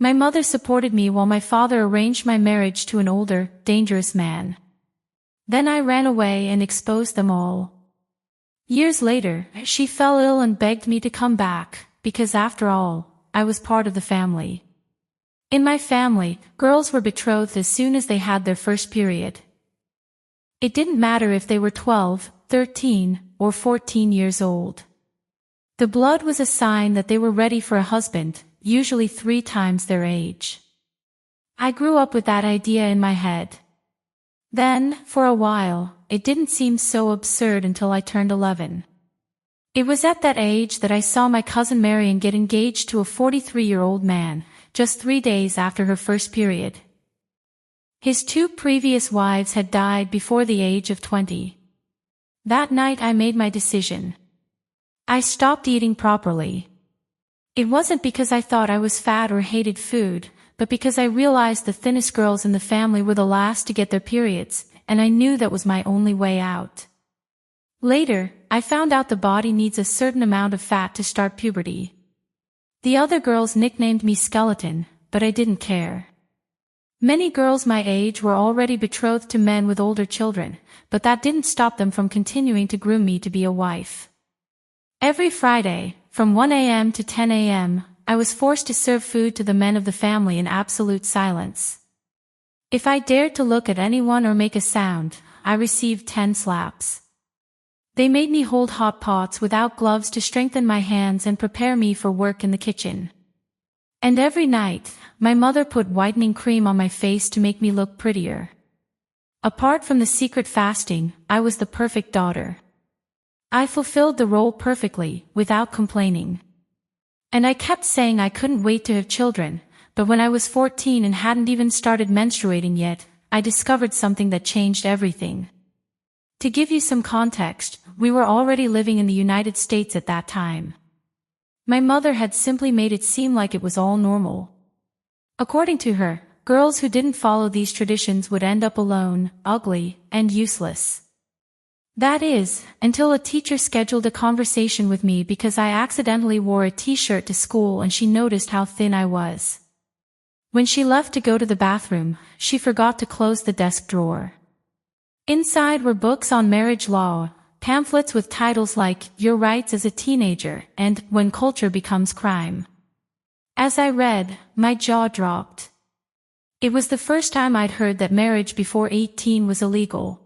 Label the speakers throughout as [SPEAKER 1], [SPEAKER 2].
[SPEAKER 1] My mother supported me while my father arranged my marriage to an older, dangerous man. Then I ran away and exposed them all. Years later, she fell ill and begged me to come back, because after all, I was part of the family. In my family, girls were betrothed as soon as they had their first period. It didn't matter if they were 12, 13, or 14 years old. The blood was a sign that they were ready for a husband, usually 3 times their age. I grew up with that idea in my head. Then, for a while, it didn't seem so absurd until I turned 11. It was at that age that I saw my cousin Marion get engaged to a 43-year-old man, just 3 days after her first period. His 2 previous wives had died before the age of 20. That night I made my decision. I stopped eating properly. It wasn't because I thought I was fat or hated food, but because I realized the thinnest girls in the family were the last to get their periods, and I knew that was my only way out. Later, I found out the body needs a certain amount of fat to start puberty. The other girls nicknamed me Skeleton, but I didn't care. Many girls my age were already betrothed to men with older children, but that didn't stop them from continuing to groom me to be a wife. Every Friday, from 1 a.m. to 10 a.m., I was forced to serve food to the men of the family in absolute silence. If I dared to look at anyone or make a sound, I received 10 slaps. They made me hold hot pots without gloves to strengthen my hands and prepare me for work in the kitchen. And every night, my mother put whitening cream on my face to make me look prettier. Apart from the secret fasting, I was the perfect daughter. I fulfilled the role perfectly, without complaining. And I kept saying I couldn't wait to have children, but when I was 14 and hadn't even started menstruating yet, I discovered something that changed everything. To give you some context, we were already living in the United States at that time. My mother had simply made it seem like it was all normal. According to her, girls who didn't follow these traditions would end up alone, ugly, and useless. That is, until a teacher scheduled a conversation with me because I accidentally wore a t-shirt to school and she noticed how thin I was. When she left to go to the bathroom, she forgot to close the desk drawer. Inside were books on marriage law, pamphlets with titles like Your Rights as a Teenager and When Culture Becomes Crime. As I read, my jaw dropped. It was the first time I'd heard that marriage before 18 was illegal.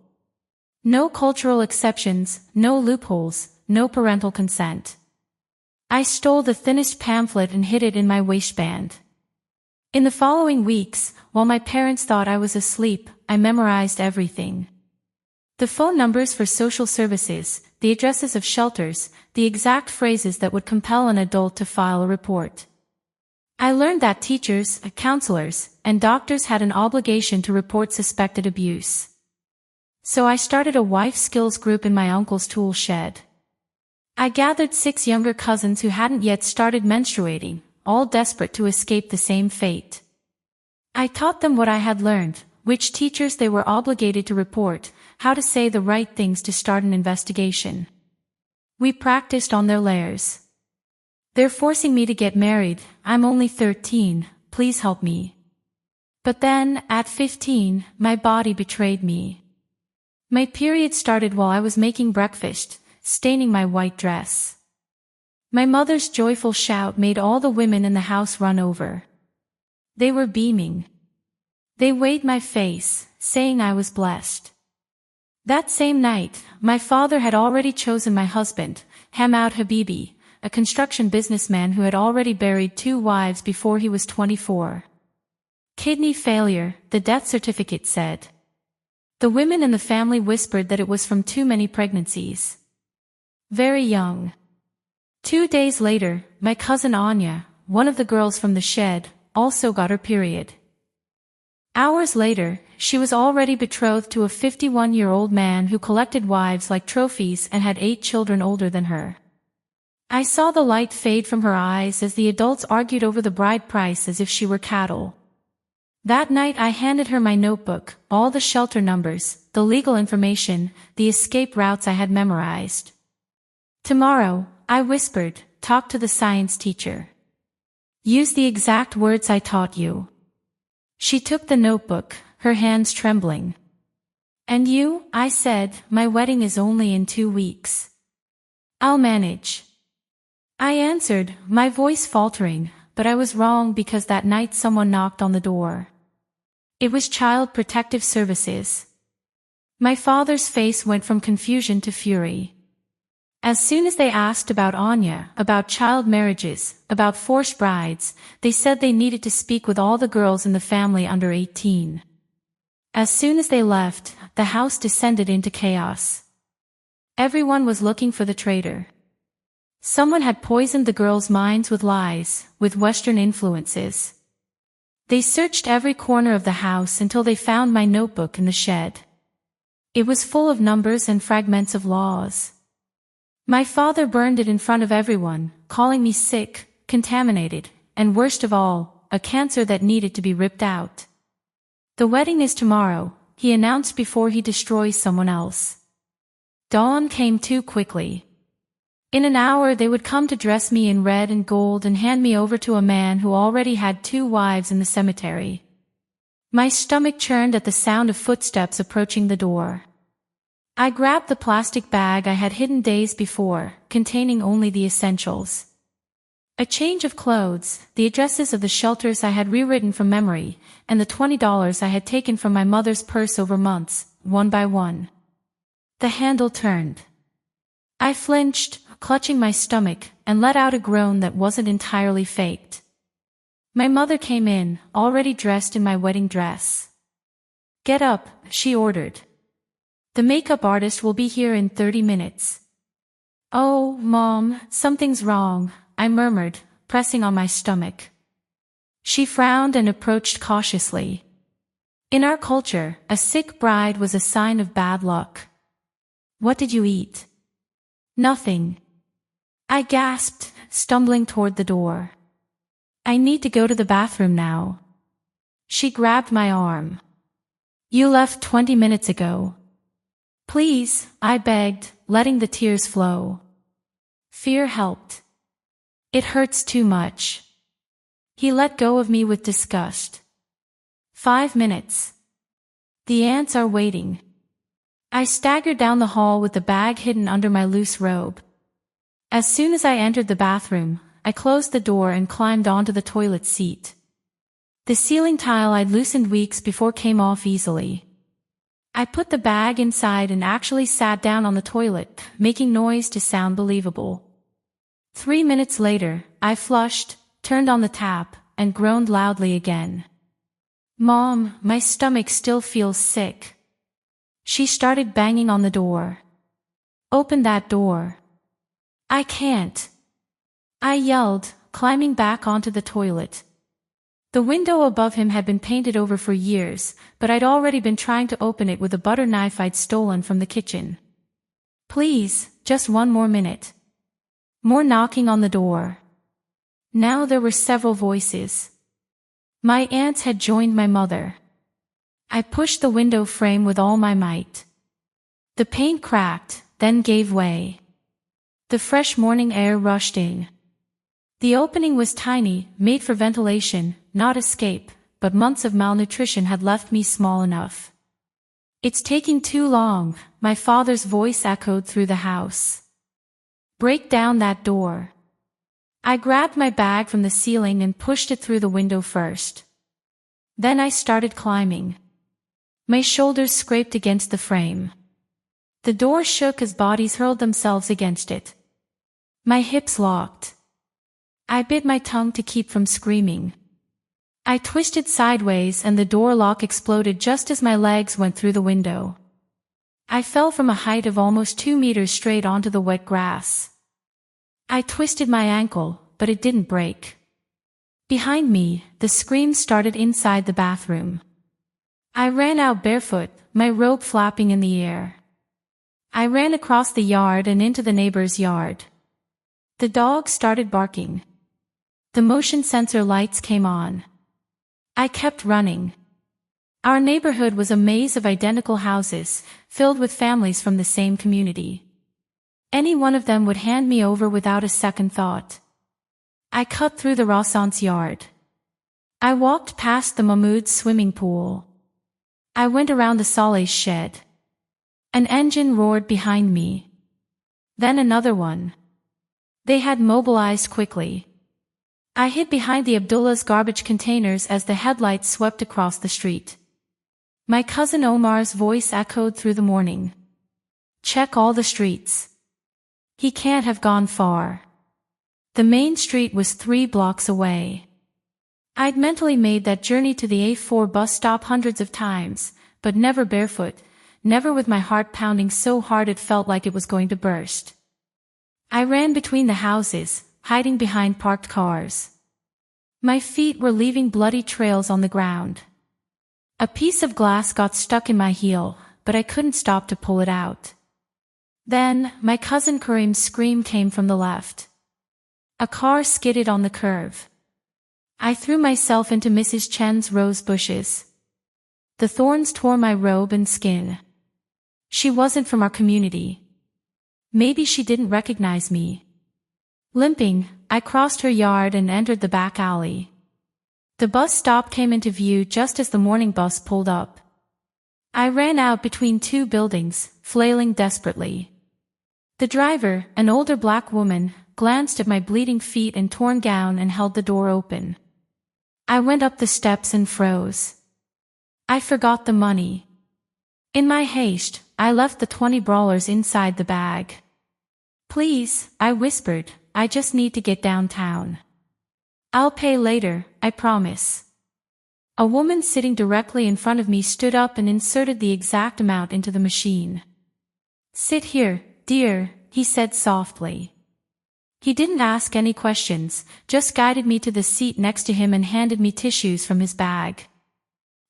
[SPEAKER 1] No cultural exceptions, no loopholes, no parental consent. I stole the thinnest pamphlet and hid it in my waistband. In the following weeks, while my parents thought I was asleep, I memorized everything. The phone numbers for social services, the addresses of shelters, the exact phrases that would compel an adult to file a report. I learned that teachers, counselors, and doctors had an obligation to report suspected abuse. So I started a wife skills group in my uncle's tool shed. I gathered 6 younger cousins who hadn't yet started menstruating, all desperate to escape the same fate. I taught them what I had learned, which teachers they were obligated to report, how to say the right things to start an investigation. We practiced on their layers. They're forcing me to get married, I'm only 13, please help me. But then, at 15, my body betrayed me. My period started while I was making breakfast, staining my white dress. My mother's joyful shout made all the women in the house run over. They were beaming. They weighed my face, saying I was blessed. That same night, my father had already chosen my husband, Hamoud Habibi, a construction businessman who had already buried 2 wives before he was 24. Kidney failure, the death certificate said. The women in the family whispered that it was from too many pregnancies. Very young. 2 days later, my cousin Anya, one of the girls from the shed, also got her period. Hours later, she was already betrothed to a 51-year-old man who collected wives like trophies and had 8 children older than her. I saw the light fade from her eyes as the adults argued over the bride price as if she were cattle. That night I handed her my notebook, all the shelter numbers, the legal information, the escape routes I had memorized. Tomorrow, I whispered, talk to the science teacher. Use the exact words I taught you. She took the notebook, her hands trembling. And you, I said, my wedding is only in 2 weeks. I'll manage. I answered, my voice faltering, but I was wrong because that night someone knocked on the door. It was Child Protective Services. My father's face went from confusion to fury. As soon as they asked about Anya, about child marriages, about forced brides, they said they needed to speak with all the girls in the family under 18. As soon as they left, the house descended into chaos. Everyone was looking for the traitor. Someone had poisoned the girls' minds with lies, with Western influences. They searched every corner of the house until they found my notebook in the shed. It was full of numbers and fragments of laws. My father burned it in front of everyone, calling me sick, contaminated, and worst of all, a cancer that needed to be ripped out. The wedding is tomorrow, he announced before he destroys someone else. Dawn came too quickly. In an hour they would come to dress me in red and gold and hand me over to a man who already had 2 wives in the cemetery. My stomach churned at the sound of footsteps approaching the door. I grabbed the plastic bag I had hidden days before, containing only the essentials. A change of clothes, the addresses of the shelters I had rewritten from memory, and the $20 I had taken from my mother's purse over months, one by one. The handle turned. I flinched, clutching my stomach, and let out a groan that wasn't entirely faked. My mother came in, already dressed in my wedding dress. "Get up," she ordered. "The makeup artist will be here in 30 minutes. "Oh, Mom, something's wrong," I murmured, pressing on my stomach. She frowned and approached cautiously. In our culture, a sick bride was a sign of bad luck. "What did you eat?" "Nothing." I gasped, stumbling toward the door. "I need to go to the bathroom now." She grabbed my arm. "You left 20 minutes ago." "Please," I begged, letting the tears flow. Fear helped. "It hurts too much." He let go of me with disgust. 5 minutes. "The ants are waiting." I staggered down the hall with the bag hidden under my loose robe. As soon as I entered the bathroom, I closed the door and climbed onto the toilet seat. The ceiling tile I'd loosened weeks before came off easily. I put the bag inside and actually sat down on the toilet, making noise to sound believable. 3 minutes later, I flushed, turned on the tap, and groaned loudly again. "Mom, my stomach still feels sick." She started banging on the door. "Open that door." "I can't," I yelled, climbing back onto the toilet. The window above him had been painted over for years, but I'd already been trying to open it with a butter knife I'd stolen from the kitchen. "Please, just 1 more minute." More knocking on the door. Now there were several voices. My aunts had joined my mother. I pushed the window frame with all my might. The pane cracked, then gave way. The fresh morning air rushed in. The opening was tiny, made for ventilation, not escape, but months of malnutrition had left me small enough. "It's taking too long," my father's voice echoed through the house. "Break down that door." I grabbed my bag from the ceiling and pushed it through the window first. Then I started climbing. My shoulders scraped against the frame. The door shook as bodies hurled themselves against it. My hips locked. I bit my tongue to keep from screaming. I twisted sideways and the door lock exploded just as my legs went through the window. I fell from a height of almost 2 meters straight onto the wet grass. I twisted my ankle, but it didn't break. Behind me, the screams started inside the bathroom. I ran out barefoot, my robe flapping in the air. I ran across the yard and into the neighbor's yard. The dog started barking. The motion sensor lights came on. I kept running. Our neighborhood was a maze of identical houses, filled with families from the same community. Any one of them would hand me over without a second thought. I cut through the Rossant's yard. I walked past the Mahmoud's swimming pool. I went around the Saleh's shed. An engine roared behind me. Then another one. They had mobilized quickly. I hid behind the Abdullah's garbage containers as the headlights swept across the street. My cousin Omar's voice echoed through the morning. Check all the streets. He can't have gone far. The main street was 3 blocks away. I'd mentally made that journey to the A4 bus stop hundreds of times, but never barefoot, never with my heart pounding so hard it felt like it was going to burst. I ran between the houses, hiding behind parked cars. My feet were leaving bloody trails on the ground. A piece of glass got stuck in my heel, but I couldn't stop to pull it out. Then, my cousin Karim's scream came from the left. A car skidded on the curve. I threw myself into Mrs. Chen's rose bushes. The thorns tore my robe and skin. She wasn't from our community. Maybe she didn't recognize me. Limping, I crossed her yard and entered the back alley. The bus stop came into view just as the morning bus pulled up. I ran out between 2 buildings, flailing desperately. The driver, an older black woman, glanced at my bleeding feet and torn gown and held the door open. I went up the steps and froze. I forgot the money. In my haste, I left the 20 brawlers inside the bag. Please, I whispered, I just need to get downtown. I'll pay later, I promise. A woman sitting directly in front of me stood up and inserted the exact amount into the machine. Sit here, dear, he said softly. He didn't ask any questions, just guided me to the seat next to him and handed me tissues from his bag.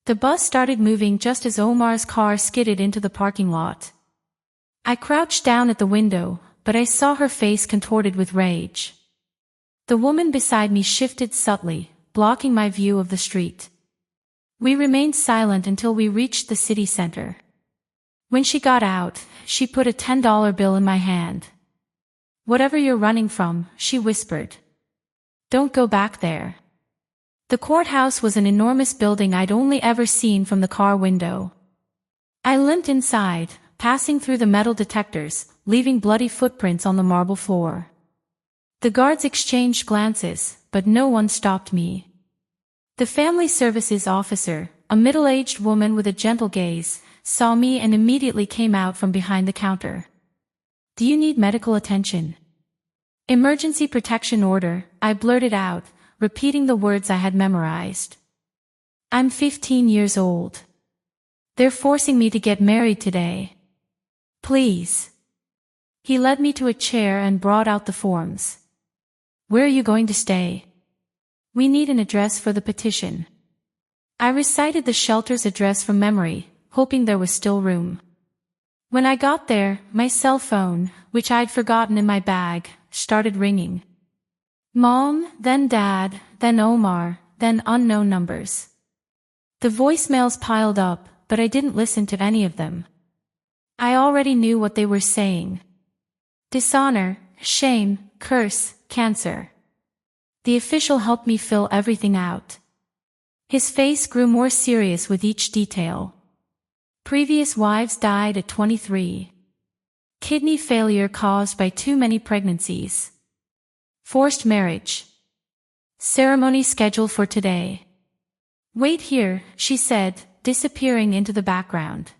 [SPEAKER 1] The bus started moving just as Omar's car skidded into the parking lot. I crouched down at the window, but I saw her face contorted with rage. The woman beside me shifted subtly, blocking my view of the street. We remained silent until we reached the city center. When she got out, she put a $10 bill in my hand. Whatever you're running from, she whispered. Don't go back there. The courthouse was an enormous building I'd only ever seen from the car window. I limped inside, passing through the metal detectors, leaving bloody footprints on the marble floor. The guards exchanged glances, but no one stopped me. The family services officer, a middle-aged woman with a gentle gaze, saw me and immediately came out from behind the counter. Do you need medical attention? Emergency protection order, I blurted out, repeating the words I had memorized. I'm 15 years old. They're forcing me to get married today. Please. He led me to a chair and brought out the forms. Where are you going to stay? We need an address for the petition. I recited the shelter's address from memory, hoping there was still room. When I got there, my cell phone, which I'd forgotten in my bag, started ringing. Mom, then Dad, then Omar, then unknown numbers. The voicemails piled up, but I didn't listen to any of them. I already knew what they were saying. Dishonor, shame, curse, cancer. The official helped me fill everything out. His face grew more serious with each detail. Previous wives died at 23. Kidney failure caused by too many pregnancies. Forced marriage. Ceremony scheduled for today. Wait here, she said, disappearing into the background.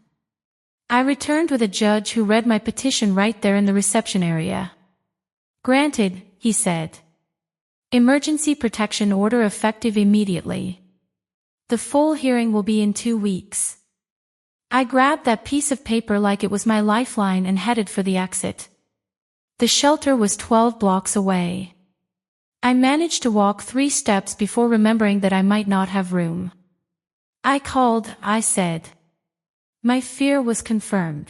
[SPEAKER 1] I returned with a judge who read my petition right there in the reception area. Granted, he said. Emergency protection order effective immediately. The full hearing will be in 2 weeks. I grabbed that piece of paper like it was my lifeline and headed for the exit. The shelter was 12 blocks away. I managed to walk 3 steps before remembering that I might not have room. I called, I said. My fear was confirmed.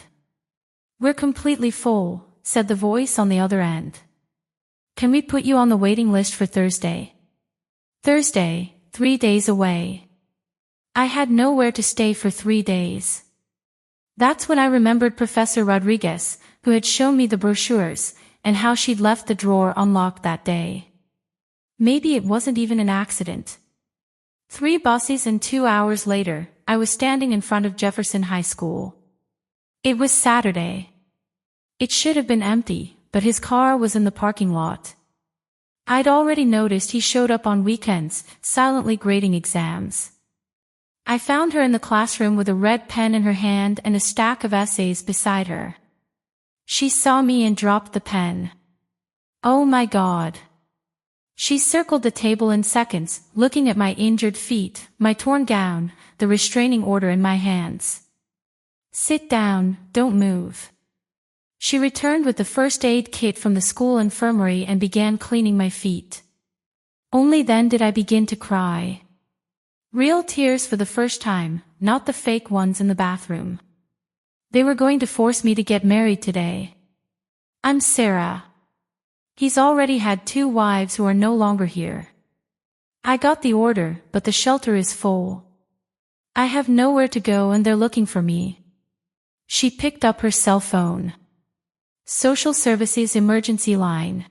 [SPEAKER 1] We're completely full, said the voice on the other end. Can we put you on the waiting list for Thursday? Thursday, 3 days away. I had nowhere to stay for 3 days. That's when I remembered Professor Rodriguez, who had shown me the brochures, and how she'd left the drawer unlocked that day. Maybe it wasn't even an accident. 3 buses and 2 hours later, I was standing in front of Jefferson High School. It was Saturday. It should have been empty, but his car was in the parking lot. I'd already noticed he showed up on weekends, silently grading exams. I found her in the classroom with a red pen in her hand and a stack of essays beside her. She saw me and dropped the pen. Oh my God. She circled the table in seconds, looking at my injured feet, my torn gown, the restraining order in my hands. Sit down, don't move. She returned with the first aid kit from the school infirmary and began cleaning my feet. Only then did I begin to cry. Real tears for the first time, not the fake ones in the bathroom. They were going to force me to get married today. I'm Sarah. He's already had 2 wives who are no longer here. I got the order, but the shelter is full. I have nowhere to go and they're looking for me. She picked up her cell phone. Social Services emergency line.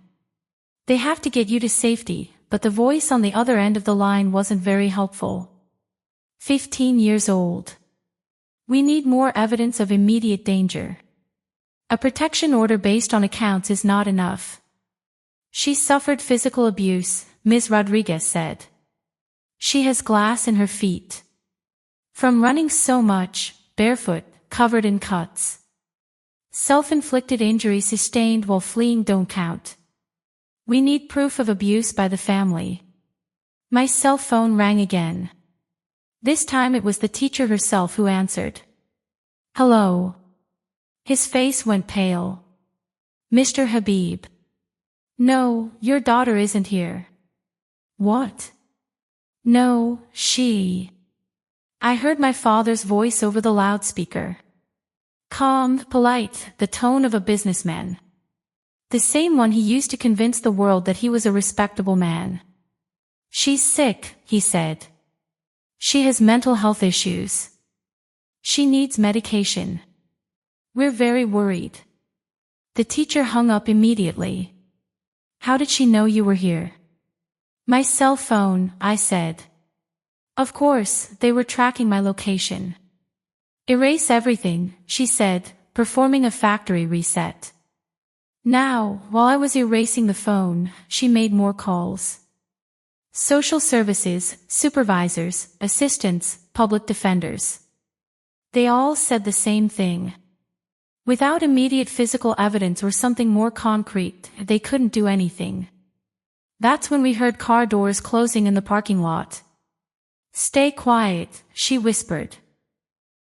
[SPEAKER 1] They have to get you to safety, but the voice on the other end of the line wasn't very helpful. 15 years old. We need more evidence of immediate danger. A protection order based on accounts is not enough. She suffered physical abuse, Ms. Rodriguez said. She has glass in her feet. From running so much, barefoot, covered in cuts. Self-inflicted injuries sustained while fleeing don't count. We need proof of abuse by the family. My cell phone rang again. This time it was the teacher herself who answered. Hello. His face went pale. Mr. Habib. No, your daughter isn't here. What? No, she. I heard my father's voice over the loudspeaker. Calm, polite, the tone of a businessman. The same one he used to convince the world that he was a respectable man. She's sick, he said. She has mental health issues. She needs medication. We're very worried. The teacher hung up immediately. How did she know you were here? My cell phone, I said. Of course, they were tracking my location. Erase everything, she said, performing a factory reset. Now, while I was erasing the phone, she made more calls. Social services, supervisors, assistants, public defenders. They all said the same thing. Without immediate physical evidence or something more concrete, they couldn't do anything. That's when we heard car doors closing in the parking lot. Stay quiet, she whispered.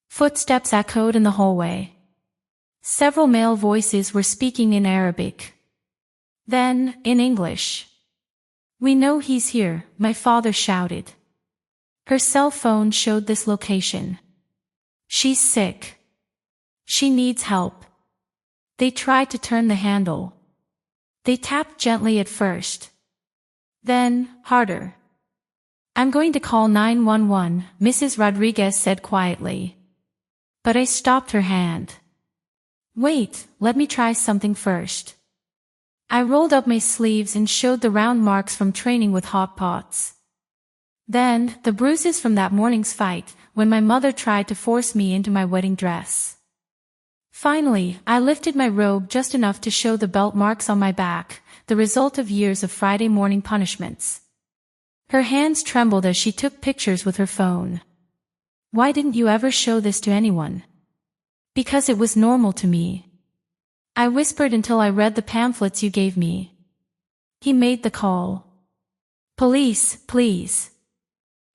[SPEAKER 1] Footsteps echoed in the hallway. Several male voices were speaking in Arabic. Then, in English. We know he's here, my father shouted. Her cell phone showed this location. She's sick. She needs help. They tried to turn the handle. They tapped gently at first. Then, harder. I'm going to call 911, Mrs. Rodriguez said quietly. But I stopped her hand. Wait, let me try something first. I rolled up my sleeves and showed the round marks from training with hot pots. Then, the bruises from that morning's fight, when my mother tried to force me into my wedding dress. Finally, I lifted my robe just enough to show the belt marks on my back, the result of years of Friday morning punishments. Her hands trembled as she took pictures with her phone. Why didn't you ever show this to anyone? Because it was normal to me. I whispered until I read the pamphlets you gave me. He made the call. Police, please.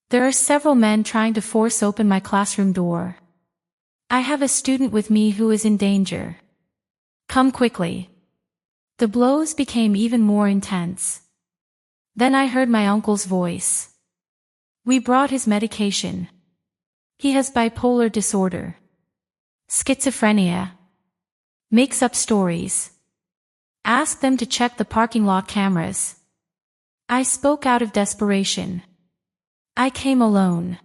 [SPEAKER 1] There are several men trying to force open my classroom door. I have a student with me who is in danger. Come quickly. The blows became even more intense. Then I heard my uncle's voice. We brought his medication. He has bipolar disorder. Schizophrenia. Makes up stories. Ask them to check the parking lot cameras. I spoke out of desperation. I came alone.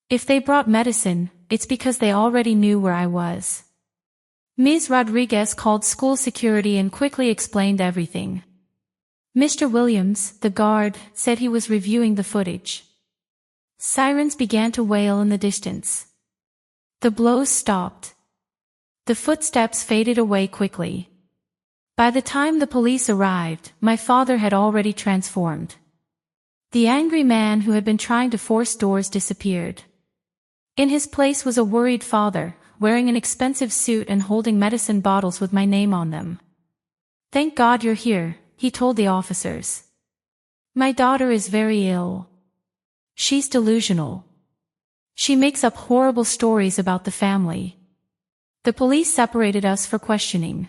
[SPEAKER 1] If they brought medicine, it's because they already knew where I was. Ms. Rodriguez called school security and quickly explained everything. Mr. Williams, the guard, said he was reviewing the footage. Sirens began to wail in the distance. The blows stopped. The footsteps faded away quickly. By the time the police arrived, my father had already transformed. The angry man who had been trying to force doors disappeared. In his place was a worried father, wearing an expensive suit and holding medicine bottles with my name on them. "Thank God you're here," he told the officers. "My daughter is very ill. She's delusional. She makes up horrible stories about the family." The police separated us for questioning.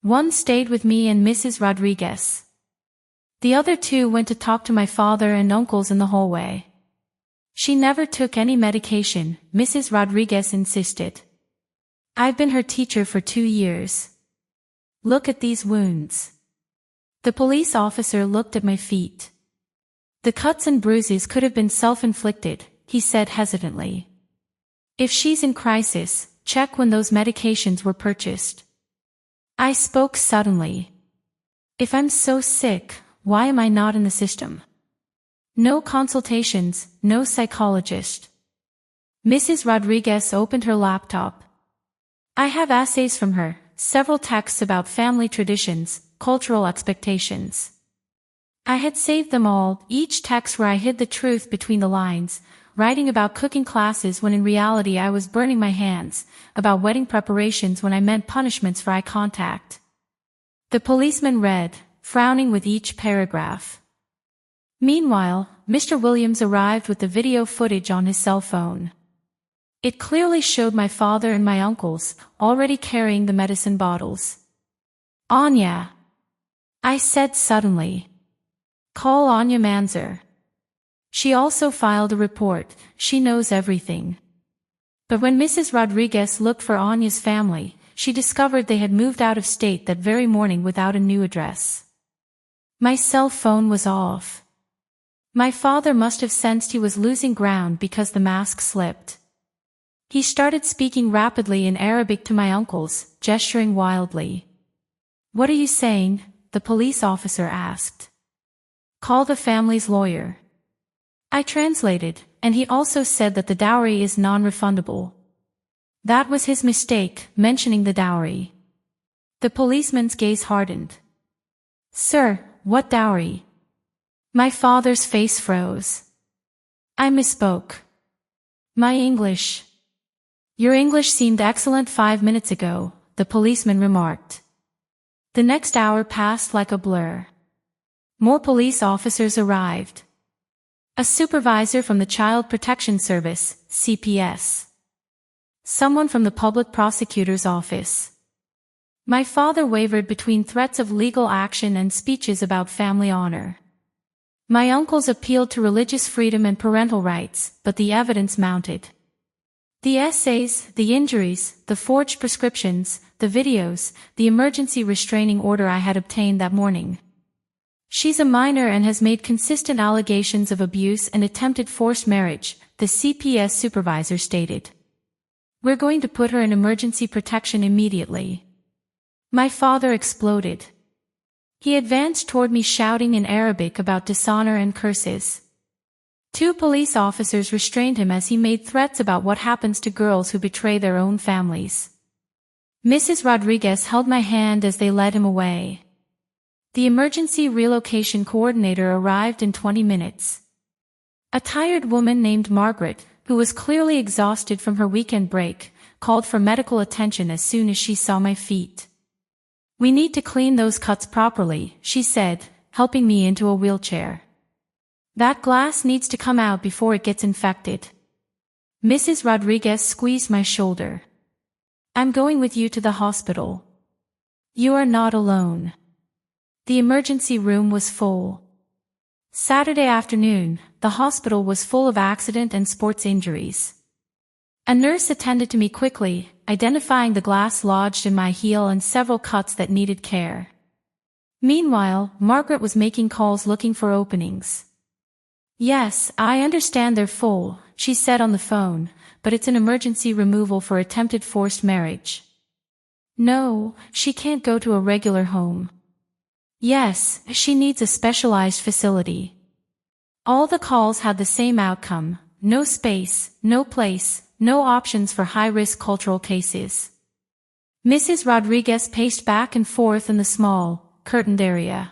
[SPEAKER 1] One stayed with me and Mrs. Rodriguez. The other two went to talk to my father and uncles in the hallway. "She never took any medication," Mrs. Rodriguez insisted. "I've been her teacher for 2 years. Look at these wounds." The police officer looked at my feet. "The cuts and bruises could have been self-inflicted," he said hesitantly. "If she's in crisis, check when those medications were purchased." I spoke suddenly. "If I'm so sick, why am I not in the system? No consultations, no psychologist." Mrs. Rodriguez opened her laptop. "I have essays from her, several texts about family traditions, cultural expectations. I had saved them all, each text where I hid the truth between the lines, writing about cooking classes when in reality I was burning my hands, about wedding preparations when I meant punishments for eye contact." The policeman read, frowning with each paragraph. Meanwhile, Mr. Williams arrived with the video footage on his cell phone. It clearly showed my father and my uncles, already carrying the medicine bottles. "Anya," I said suddenly. "Call Anya Manzer. She also filed a report, she knows everything." But when Mrs. Rodriguez looked for Anya's family, she discovered they had moved out of state that very morning without a new address. My cell phone was off. My father must have sensed he was losing ground because the mask slipped. He started speaking rapidly in Arabic to my uncles, gesturing wildly. "What are you saying?" the police officer asked. "Call the family's lawyer." I translated, and he also said that the dowry is non-refundable. That was his mistake, mentioning the dowry. The policeman's gaze hardened. "Sir, what dowry?" My father's face froze. I misspoke. "My English." "Your English seemed excellent 5 minutes ago," the policeman remarked. The next hour passed like a blur. More police officers arrived. A supervisor from the Child Protection Service, CPS. Someone from the public prosecutor's office. My father wavered between threats of legal action and speeches about family honor. My uncles appealed to religious freedom and parental rights, but the evidence mounted. The essays, the injuries, the forged prescriptions, the videos, the emergency restraining order I had obtained that morning. "She's a minor and has made consistent allegations of abuse and attempted forced marriage," the CPS supervisor stated. "We're going to put her in emergency protection immediately." My father exploded. He advanced toward me shouting in Arabic about dishonor and curses. 2 police officers restrained him as he made threats about what happens to girls who betray their own families. Mrs. Rodriguez held my hand as they led him away. The emergency relocation coordinator arrived in 20 minutes. A tired woman named Margaret, who was clearly exhausted from her weekend break, called for medical attention as soon as she saw my feet. "We need to clean those cuts properly," she said, helping me into a wheelchair. "That glass needs to come out before it gets infected." Mrs. Rodriguez squeezed my shoulder. "I'm going with you to the hospital. You are not alone." The emergency room was full. Saturday afternoon, the hospital was full of accident and sports injuries. A nurse attended to me quickly, identifying the glass lodged in my heel and several cuts that needed care. Meanwhile, Margaret was making calls looking for openings. "Yes, I understand they're full," she said on the phone, "but it's an emergency removal for attempted forced marriage. No, she can't go to a regular home. Yes, she needs a specialized facility. All the calls had the same outcome: no space, no place, no options for high-risk cultural cases. Mrs. Rodriguez paced back and forth in the small, curtained area.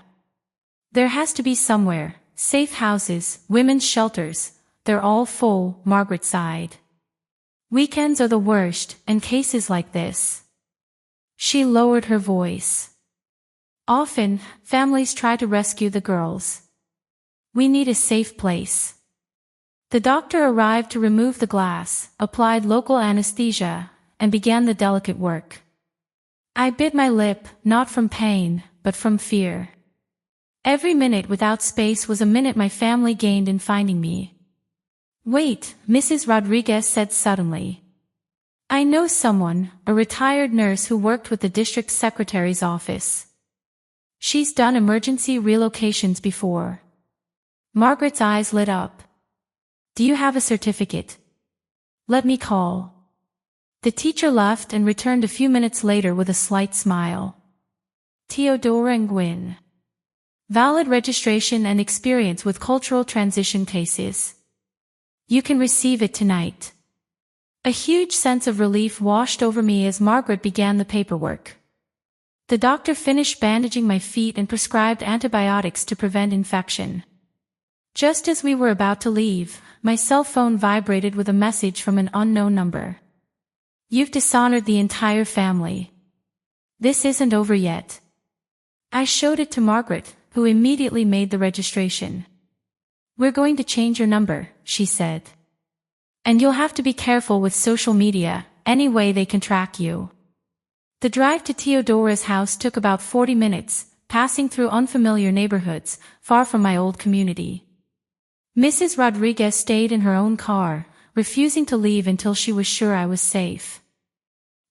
[SPEAKER 1] There has to be somewhere. Safe houses, women's shelters, they're all full, Margaret sighed. Weekends are the worst, and cases like this. She lowered her voice. Often, families try to rescue the girls. We need a safe place. The doctor arrived to remove the glass, applied local anesthesia, and began the delicate work. I bit my lip, not from pain, but from fear. Every minute without space was a minute my family gained in finding me. Wait, Mrs. Rodriguez said suddenly. I know someone, a retired nurse who worked with the district secretary's office. She's done emergency relocations before. Margaret's eyes lit up. Do you have a certificate? Let me call. The teacher left and returned a few minutes later with a slight smile. Theodora Nguyen. Valid registration and experience with cultural transition cases. You can receive it tonight. A huge sense of relief washed over me as Margaret began the paperwork. The doctor finished bandaging my feet and prescribed antibiotics to prevent infection. Just as we were about to leave, my cell phone vibrated with a message from an unknown number. You've dishonored the entire family. This isn't over yet. I showed it to Margaret, who immediately made the registration. We're going to change your number, she said. And you'll have to be careful with social media, any way they can track you. The drive to Theodora's house took about 40 minutes, passing through unfamiliar neighborhoods, far from my old community. Mrs. Rodriguez stayed in her own car, refusing to leave until she was sure I was safe.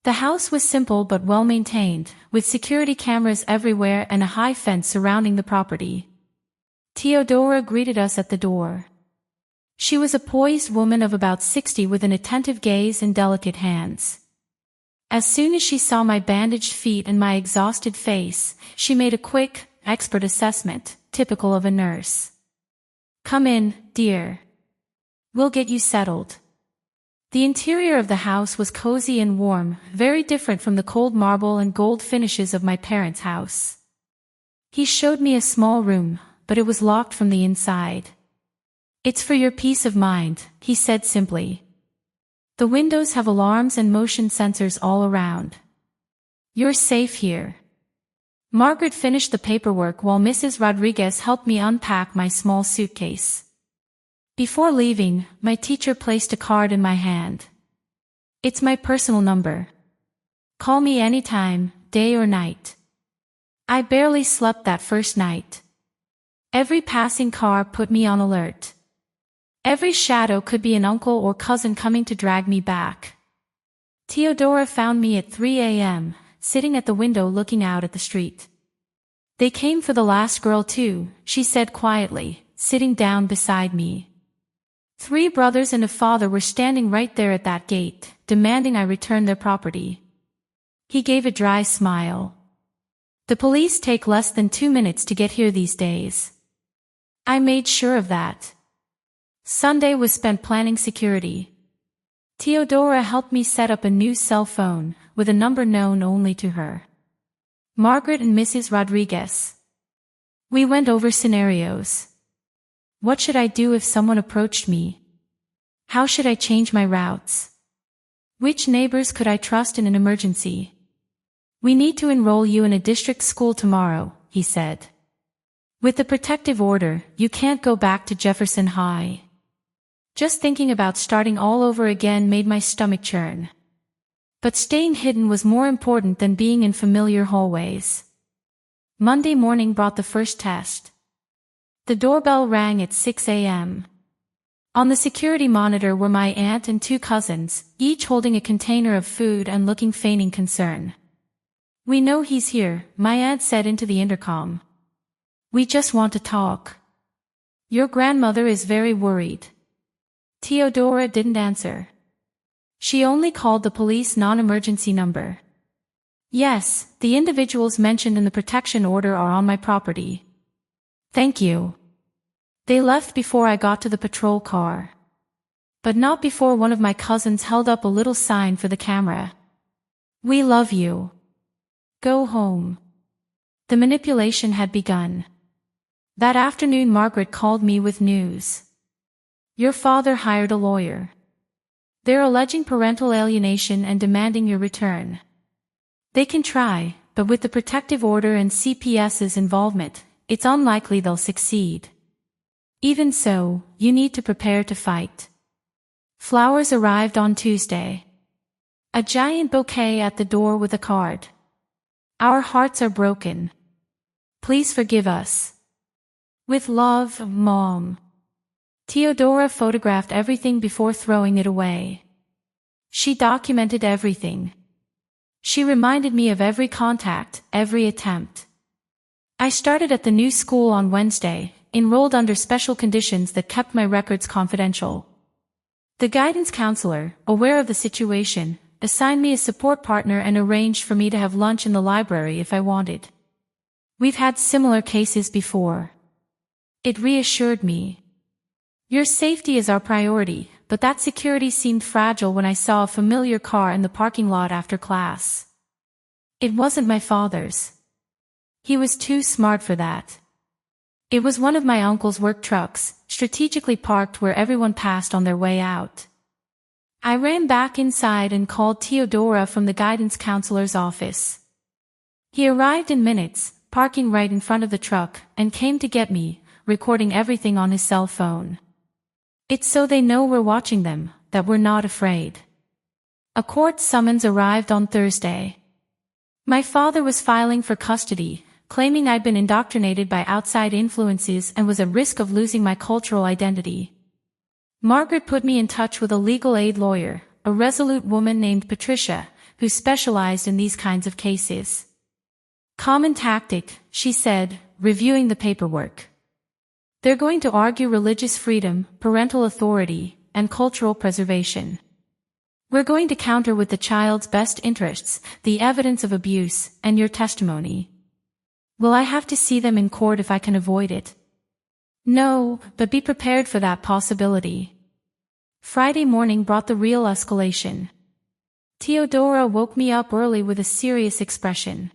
[SPEAKER 1] The house was simple but well-maintained, with security cameras everywhere and a high fence surrounding the property. Theodora greeted us at the door. She was a poised woman of about 60 with an attentive gaze and delicate hands. As soon as she saw my bandaged feet and my exhausted face, she made a quick, expert assessment, typical of a nurse. Come in, dear. We'll get you settled. The interior of the house was cozy and warm, very different from the cold marble and gold finishes of my parents' house. He showed me a small room, but it was locked from the inside. It's for your peace of mind, he said simply. The windows have alarms and motion sensors all around. You're safe here. Margaret finished the paperwork while Mrs. Rodriguez helped me unpack my small suitcase. Before leaving, my teacher placed a card in my hand. It's my personal number. Call me anytime, day or night. I barely slept that first night. Every passing car put me on alert. Every shadow could be an uncle or cousin coming to drag me back. Theodora found me at 3 a.m., sitting at the window looking out at the street. They came for the last girl too, she said quietly, sitting down beside me. 3 brothers and a father were standing right there at that gate, demanding I return their property. He gave a dry smile. The police take less than 2 minutes to get here these days. I made sure of that. Sunday was spent planning security. Theodora helped me set up a new cell phone, with a number known only to her. Margaret and Mrs. Rodriguez. We went over scenarios. What should I do if someone approached me? How should I change my routes? Which neighbors could I trust in an emergency? We need to enroll you in a district school tomorrow, he said. With the protective order, you can't go back to Jefferson High. Just thinking about starting all over again made my stomach churn. But staying hidden was more important than being in familiar hallways. Monday morning brought the first test. The doorbell rang at 6 a.m. On the security monitor were my aunt and 2 cousins, each holding a container of food and looking feigning concern. We know he's here, my aunt said into the intercom. We just want to talk. Your grandmother is very worried. Theodora didn't answer. She only called the police non-emergency number. Yes, the individuals mentioned in the protection order are on my property. Thank you. They left before I got to the patrol car. But not before one of my cousins held up a little sign for the camera. We love you. Go home. The manipulation had begun. That afternoon Margaret called me with news. Your father hired a lawyer. They're alleging parental alienation and demanding your return. They can try, but with the protective order and CPS's involvement, it's unlikely they'll succeed. Even so, you need to prepare to fight. Flowers arrived on Tuesday. A giant bouquet at the door with a card. Our hearts are broken. Please forgive us. With love, Mom. Theodora photographed everything before throwing it away. She documented everything. She reminded me of every contact, every attempt. I started at the new school on Wednesday, enrolled under special conditions that kept my records confidential. The guidance counselor, aware of the situation, assigned me a support partner and arranged for me to have lunch in the library if I wanted. We've had similar cases before. It reassured me. Your safety is our priority, but that security seemed fragile when I saw a familiar car in the parking lot after class. It wasn't my father's. He was too smart for that. It was one of my uncle's work trucks, strategically parked where everyone passed on their way out. I ran back inside and called Theodora from the guidance counselor's office. He arrived in minutes, parking right in front of the truck, and came to get me, recording everything on his cell phone. It's so they know we're watching them, that we're not afraid. A court summons arrived on Thursday. My father was filing for custody, claiming I'd been indoctrinated by outside influences and was at risk of losing my cultural identity. Margaret put me in touch with a legal aid lawyer, a resolute woman named Patricia, who specialized in these kinds of cases. Common tactic, she said, reviewing the paperwork. They're going to argue religious freedom, parental authority, and cultural preservation. We're going to counter with the child's best interests, the evidence of abuse, and your testimony. Will I have to see them in court if I can avoid it? No, but be prepared for that possibility. Friday morning brought the real escalation. Theodora woke me up early with a serious expression.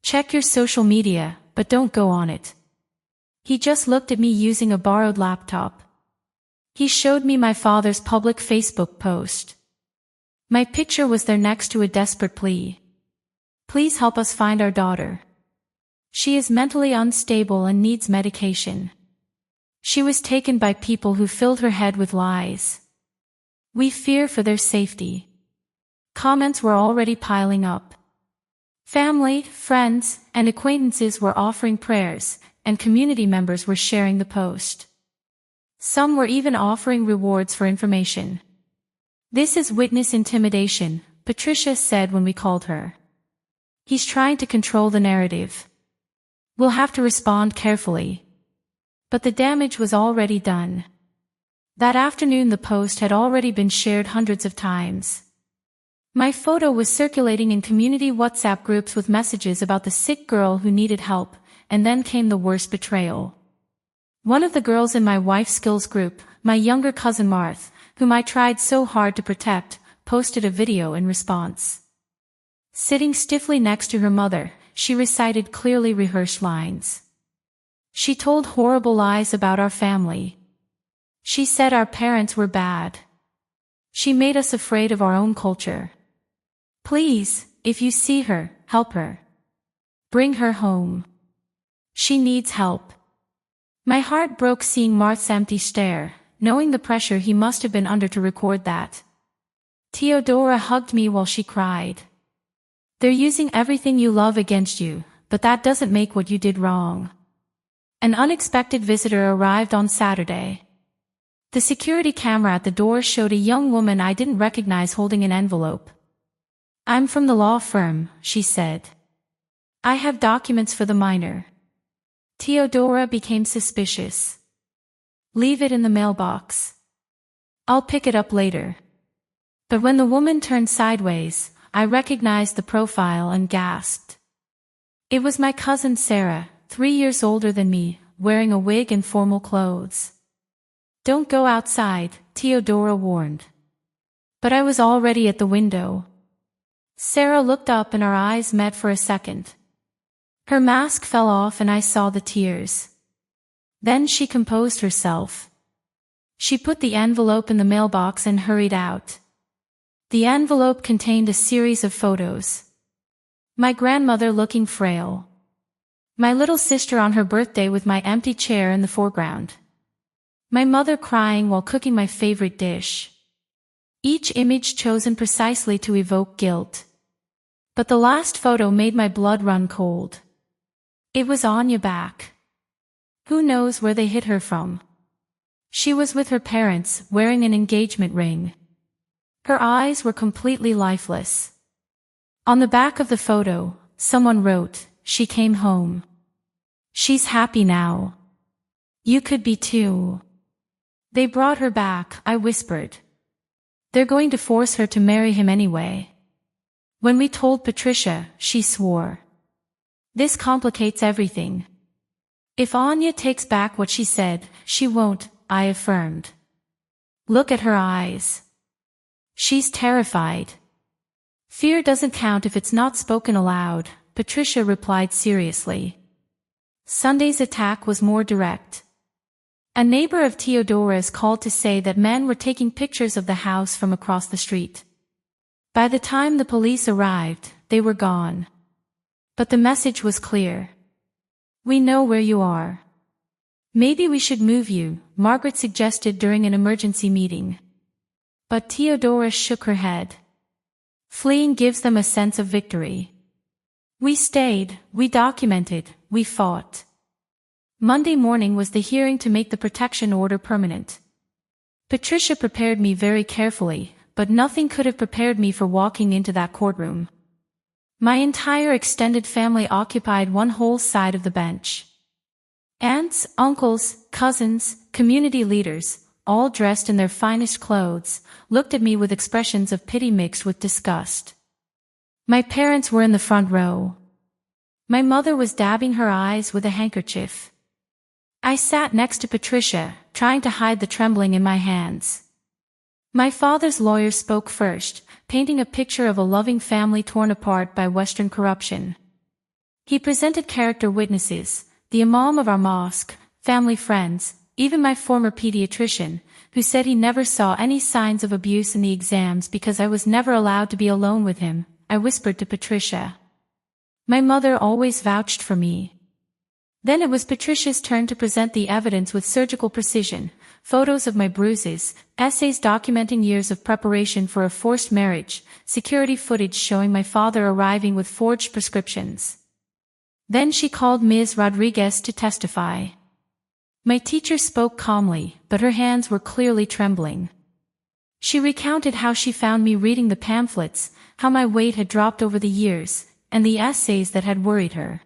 [SPEAKER 1] Check your social media, but don't go on it. He just looked at me using a borrowed laptop. He showed me my father's public Facebook post. My picture was there next to a desperate plea. Please help us find our daughter. She is mentally unstable and needs medication. She was taken by people who filled her head with lies. We fear for their safety. Comments were already piling up. Family, friends, and acquaintances were offering prayers, and community members were sharing the post. Some were even offering rewards for information. This is witness intimidation, Patricia said when we called her. He's trying to control the narrative. We'll have to respond carefully. But the damage was already done. That afternoon the post had already been shared hundreds of times. My photo was circulating in community WhatsApp groups with messages about the sick girl who needed help, and then came the worst betrayal. One of the girls in my wife's skills group, my younger cousin Marth, whom I tried so hard to protect, posted a video in response. Sitting stiffly next to her mother, she recited clearly rehearsed lines. She told horrible lies about our family. She said our parents were bad. She made us afraid of our own culture. Please, if you see her, help her. Bring her home. She needs help. My heart broke seeing Marth's empty stare, knowing the pressure he must have been under to record that. Theodora hugged me while she cried. They're using everything you love against you, but that doesn't make what you did wrong. An unexpected visitor arrived on Saturday. The security camera at the door showed a young woman I didn't recognize holding an envelope. I'm from the law firm, she said. I have documents for the minor. Theodora became suspicious. Leave it in the mailbox. I'll pick it up later. But when the woman turned sideways, I recognized the profile and gasped. It was my cousin Sarah, 3 years older than me, wearing a wig and formal clothes. "Don't go outside," Theodora warned. But I was already at the window. Sarah looked up and our eyes met for a second. Her mask fell off and I saw the tears. Then she composed herself. She put the envelope in the mailbox and hurried out. The envelope contained a series of photos. My grandmother looking frail. My little sister on her birthday with my empty chair in the foreground. My mother crying while cooking my favorite dish. Each image chosen precisely to evoke guilt. But the last photo made my blood run cold. It was Anya back. Who knows where they hid her from? She was with her parents, wearing an engagement ring. Her eyes were completely lifeless. On the back of the photo, someone wrote, "She came home. She's happy now. You could be too." "They brought her back," I whispered. "They're going to force her to marry him anyway." When we told Patricia, she swore. "This complicates everything. If Anya takes back what she said, she won't," I affirmed. "Look at her eyes. She's terrified." "Fear doesn't count if it's not spoken aloud," Patricia replied seriously. Sunday's attack was more direct. A neighbor of Theodora's called to say that men were taking pictures of the house from across the street. By the time the police arrived, they were gone. But the message was clear. "We know where you are. Maybe we should move you," Margaret suggested during an emergency meeting. But Theodora shook her head. "Fleeing gives them a sense of victory." We stayed, we documented, we fought. Monday morning was the hearing to make the protection order permanent. Patricia prepared me very carefully, but nothing could have prepared me for walking into that courtroom. My entire extended family occupied one whole side of the bench. Aunts, uncles, cousins, community leaders, all dressed in their finest clothes, looked at me with expressions of pity mixed with disgust. My parents were in the front row. My mother was dabbing her eyes with a handkerchief. I sat next to Patricia, trying to hide the trembling in my hands. My father's lawyer spoke first, painting a picture of a loving family torn apart by Western corruption. He presented character witnesses, the imam of our mosque, family friends, even my former pediatrician, who said he never saw any signs of abuse in the exams because I was never allowed to be alone with him, I whispered to Patricia. My mother always vouched for me. Then it was Patricia's turn to present the evidence with surgical precision, photos of my bruises, essays documenting years of preparation for a forced marriage, security footage showing my father arriving with forged prescriptions. Then she called Ms. Rodriguez to testify. My teacher spoke calmly, but her hands were clearly trembling. She recounted how she found me reading the pamphlets, how my weight had dropped over the years, and the essays that had worried her.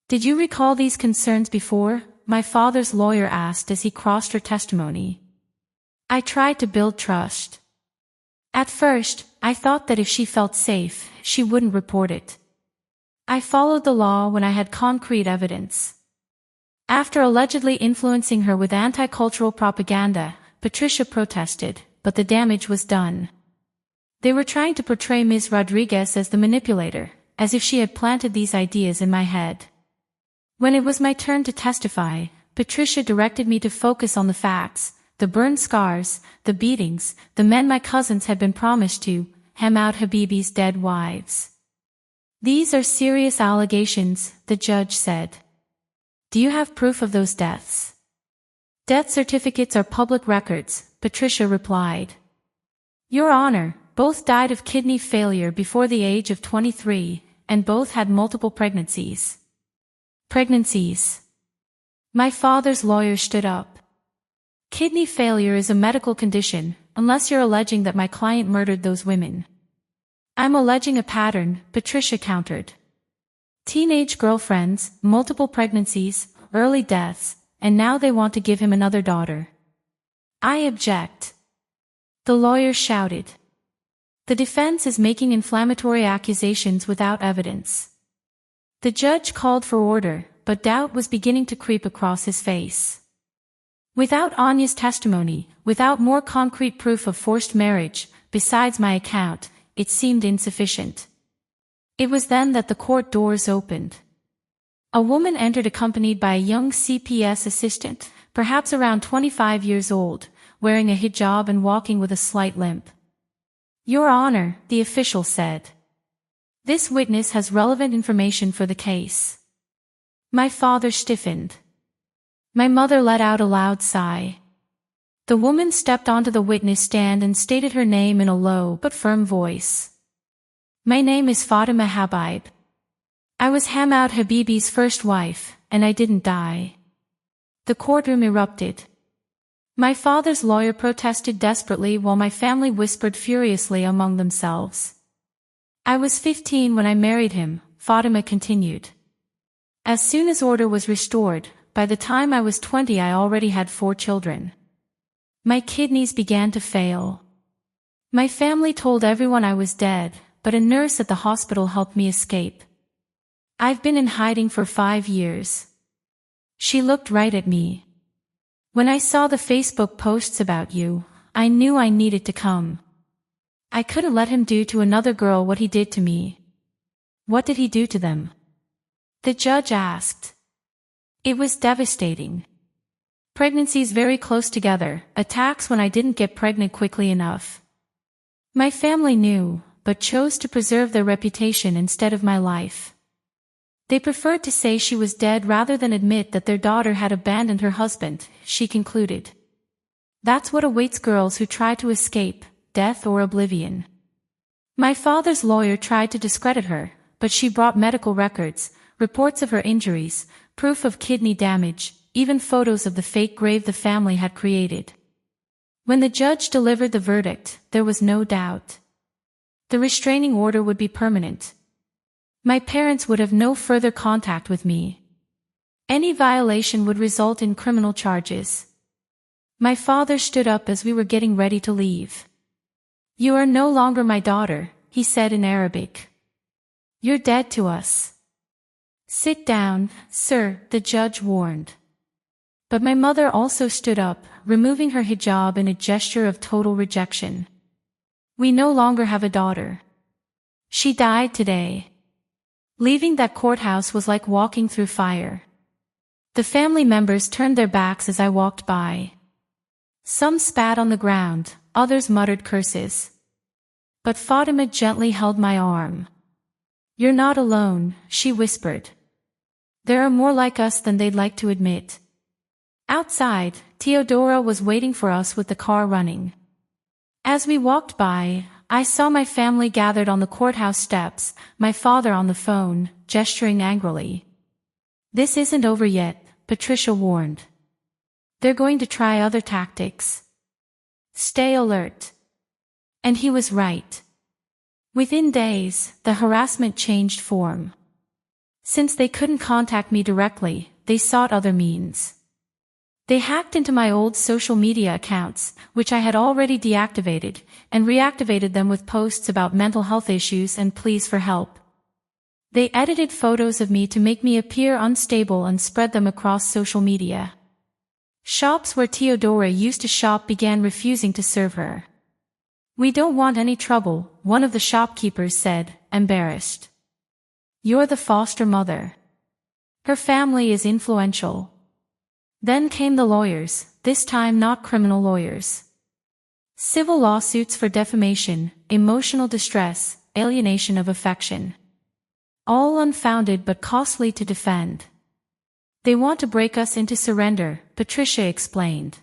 [SPEAKER 1] "Did you recall these concerns before?" my father's lawyer asked as he crossed her testimony. I tried to build trust. At first, I thought that if she felt safe, she wouldn't report it. I followed the law when I had concrete evidence. After allegedly influencing her with anti-cultural propaganda, Patricia protested, but the damage was done. They were trying to portray Ms. Rodriguez as the manipulator, as if she had planted these ideas in my head. When it was my turn to testify, Patricia directed me to focus on the facts, the burned scars, the beatings, the men my cousins had been promised to, hem out Habibi's dead wives. "These are serious allegations," the judge said. "Do you have proof of those deaths?" "Death certificates are public records," Patricia replied. "Your Honor, both died of kidney failure before the age of 23, and both had multiple pregnancies." Pregnancies. My father's lawyer stood up. "Kidney failure is a medical condition, unless you're alleging that my client murdered those women." "I'm alleging a pattern," Patricia countered. "Teenage girlfriends, multiple pregnancies, early deaths, and now they want to give him another daughter." "I object," the lawyer shouted. The defense is making inflammatory accusations without evidence. The judge called for order, but doubt was beginning to creep across his face. Without Anya's testimony, without more concrete proof of forced marriage, besides my account, it seemed insufficient. It was then that the court doors opened. A woman entered accompanied by a young CPS assistant, perhaps around 25 years old, wearing a hijab and walking with a slight limp. "Your Honor," the official said. "This witness has relevant information for the case." My father stiffened. My mother let out a loud sigh. The woman stepped onto the witness stand and stated her name in a low but firm voice. "My name is Fatima Habib. I was Hamad Habibi's first wife, and I didn't die." The courtroom erupted. My father's lawyer protested desperately while my family whispered furiously among themselves. "I was 15 when I married him," Fatima continued. "As soon as order was restored, by the time I was 20 I already had 4 children. My kidneys began to fail. My family told everyone I was dead, but a nurse at the hospital helped me escape. I've been in hiding for 5 years." She looked right at me. "When I saw the Facebook posts about you, I knew I needed to come. I couldn't let him do to another girl what he did to me." "What did he do to them?" the judge asked. "It was devastating. Pregnancies very close together, attacks when I didn't get pregnant quickly enough. My family knew, but chose to preserve their reputation instead of my life. They preferred to say she was dead rather than admit that their daughter had abandoned her husband," she concluded. "That's what awaits girls who try to escape, death or oblivion." My father's lawyer tried to discredit her, but she brought medical records, reports of her injuries, proof of kidney damage, even photos of the fake grave the family had created. When the judge delivered the verdict, there was no doubt. The restraining order would be permanent. My parents would have no further contact with me. Any violation would result in criminal charges. My father stood up as we were getting ready to leave. "You are no longer my daughter," he said in Arabic. "You're dead to us." "Sit down, sir," the judge warned. But my mother also stood up, removing her hijab in a gesture of total rejection. "We no longer have a daughter. She died today." Leaving that courthouse was like walking through fire. The family members turned their backs as I walked by. Some spat on the ground, others muttered curses. But Fatima gently held my arm. "You're not alone," she whispered. "There are more like us than they'd like to admit." Outside, Teodora was waiting for us with the car running. As we walked by, I saw my family gathered on the courthouse steps, my father on the phone, gesturing angrily. "This isn't over yet," Patricia warned. "They're going to try other tactics. Stay alert." And he was right. Within days, the harassment changed form. Since they couldn't contact me directly, they sought other means. They hacked into my old social media accounts, which I had already deactivated, and reactivated them with posts about mental health issues and pleas for help. They edited photos of me to make me appear unstable and spread them across social media. Shops where Teodora used to shop began refusing to serve her. "We don't want any trouble," one of the shopkeepers said, embarrassed. "You're the foster mother. Her family is influential." Then came the lawyers, this time not criminal lawyers. Civil lawsuits for defamation, emotional distress, alienation of affection. All unfounded but costly to defend. "They want to break us into surrender," Patricia explained.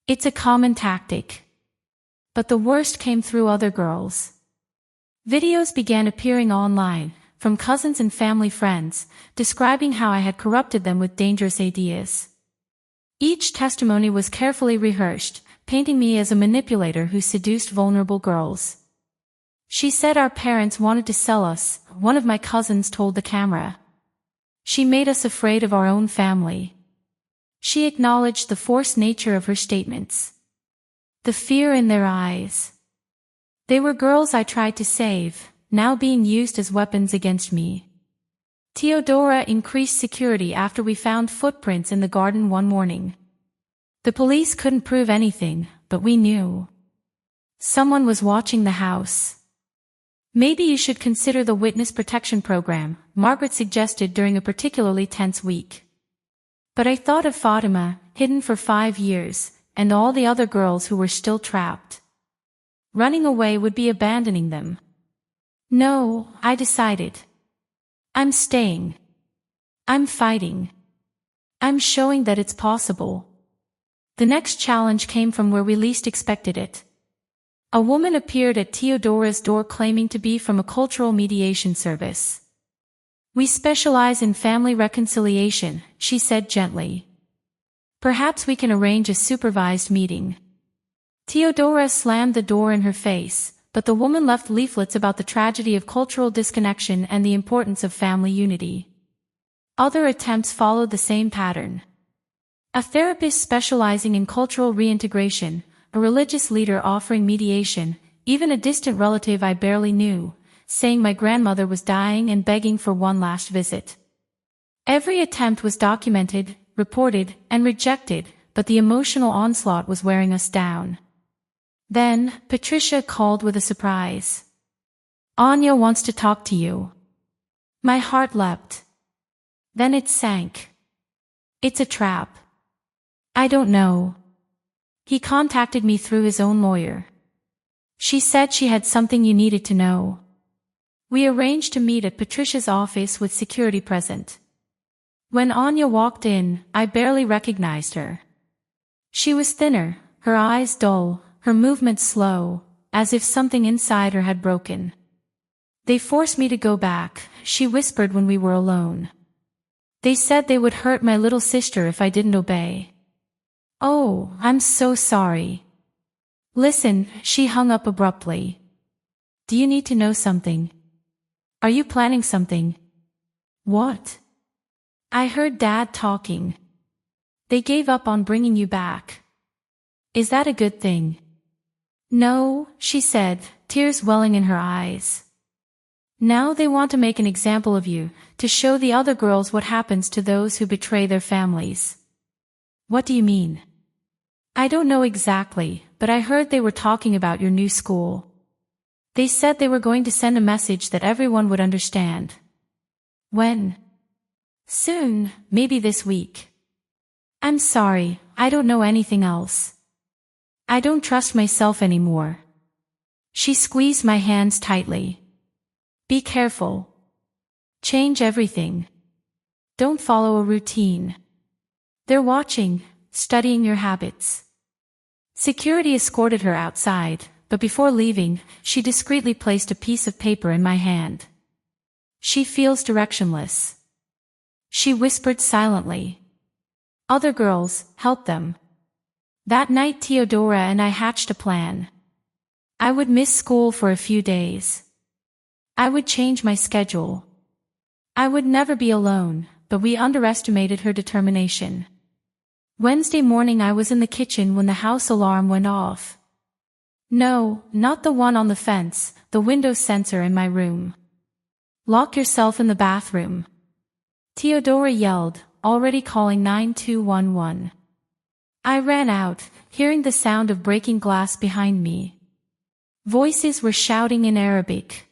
[SPEAKER 1] "It's a common tactic." But the worst came through other girls. Videos began appearing online, from cousins and family friends, describing how I had corrupted them with dangerous ideas. Each testimony was carefully rehearsed, painting me as a manipulator who seduced vulnerable girls. "She said our parents wanted to sell us," one of my cousins told the camera. "She made us afraid of our own family." She acknowledged the forced nature of her statements. The fear in their eyes. They were girls I tried to save, now being used as weapons against me. Theodora increased security after we found footprints in the garden one morning. The police couldn't prove anything, but we knew. Someone was watching the house. Maybe you should consider the witness protection program, Margaret suggested during a particularly tense week. But I thought of Fatima, hidden for 5 years, and all the other girls who were still trapped. Running away would be abandoning them. No, I decided. I'm staying. I'm fighting. I'm showing that it's possible. The next challenge came from where we least expected it. A woman appeared at Theodora's door claiming to be from a cultural mediation service. We specialize in family reconciliation, she said gently. Perhaps we can arrange a supervised meeting. Theodora slammed the door in her face, but the woman left leaflets about the tragedy of cultural disconnection and the importance of family unity. Other attempts followed the same pattern. A therapist specializing in cultural reintegration, a religious leader offering mediation, even a distant relative I barely knew, saying my grandmother was dying and begging for one last visit. Every attempt was documented, reported, and rejected, but the emotional onslaught was wearing us down. Then, Patricia called with a surprise. Anya wants to talk to you. My heart leapt. Then it sank. It's a trap. I don't know. He contacted me through his own lawyer. She said she had something you needed to know. We arranged to meet at Patricia's office with security present. When Anya walked in, I barely recognized her. She was thinner, her eyes dull, her movements slow, as if something inside her had broken. They forced me to go back, she whispered when we were alone. They said they would hurt my little sister if I didn't obey. Oh, I'm so sorry. Listen, she hung up abruptly. Do you need to know something? Are you planning something? What? I heard Dad talking. They gave up on bringing you back. Is that a good thing? No, she said, tears welling in her eyes. Now they want to make an example of you, to show the other girls what happens to those who betray their families. What do you mean? I don't know exactly, but I heard they were talking about your new school. They said they were going to send a message that everyone would understand. When? Soon, maybe this week. I'm sorry, I don't know anything else. I don't trust myself anymore. She squeezed my hands tightly. Be careful. Change everything. Don't follow a routine. They're watching, studying your habits. Security escorted her outside, but before leaving, she discreetly placed a piece of paper in my hand. She feels directionless. She whispered silently. Other girls, help them. That night Theodora and I hatched a plan. I would miss school for a few days. I would change my schedule. I would never be alone, but we underestimated her determination. Wednesday morning I was in the kitchen when the house alarm went off. No, not the one on the fence, the window sensor in my room. Lock yourself in the bathroom. Theodora yelled, already calling 9211. I ran out, hearing the sound of breaking glass behind me. Voices were shouting in Arabic.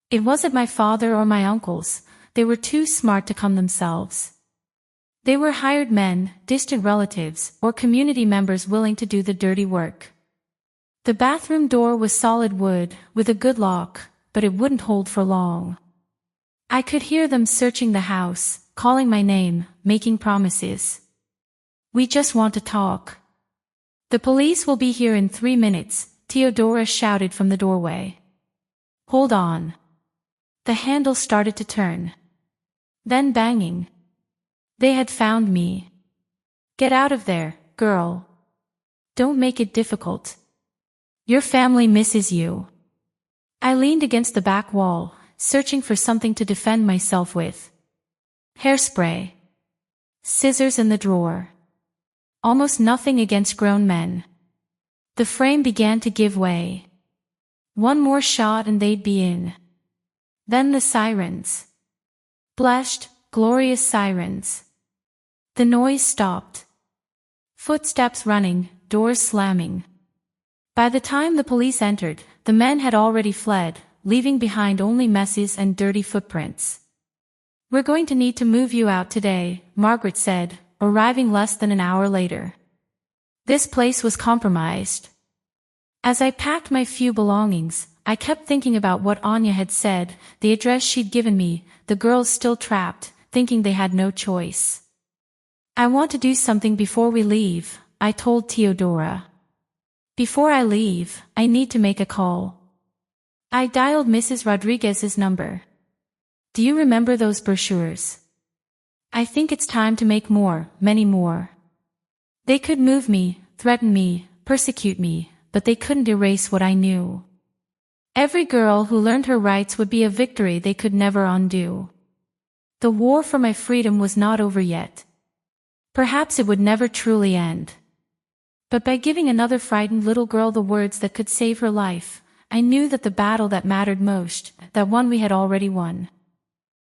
[SPEAKER 1] It wasn't my father or my uncles, they were too smart to come themselves. They were hired men, distant relatives, or community members willing to do the dirty work. The bathroom door was solid wood, with a good lock, but it wouldn't hold for long. I could hear them searching the house, calling my name, making promises. We just want to talk. The police will be here in 3 minutes, Theodora shouted from the doorway. Hold on. The handle started to turn. Then banging. They had found me. Get out of there, girl. Don't make it difficult. Your family misses you. I leaned against the back wall, searching for something to defend myself with. Hairspray. Scissors in the drawer. Almost nothing against grown men. The frame began to give way. One more shot and they'd be in. Then the sirens. Blessed, glorious sirens. The noise stopped. Footsteps running, doors slamming. By the time the police entered, the men had already fled, leaving behind only messes and dirty footprints. "We're going to need to move you out today," Margaret said, arriving less than an hour later. This place was compromised. As I packed my few belongings, I kept thinking about what Anya had said, the address she'd given me, the girls still trapped, thinking they had no choice. "I want to do something before we leave," I told Theodora. "Before I leave, I need to make a call." I dialed Mrs. Rodriguez's number. "Do you remember those brochures? I think it's time to make more, many more. They could move me, threaten me, persecute me, but they couldn't erase what I knew. Every girl who learned her rights would be a victory they could never undo. The war for my freedom was not over yet. Perhaps it would never truly end. But by giving another frightened little girl the words that could save her life, I knew that the battle that mattered most, that one we had already won.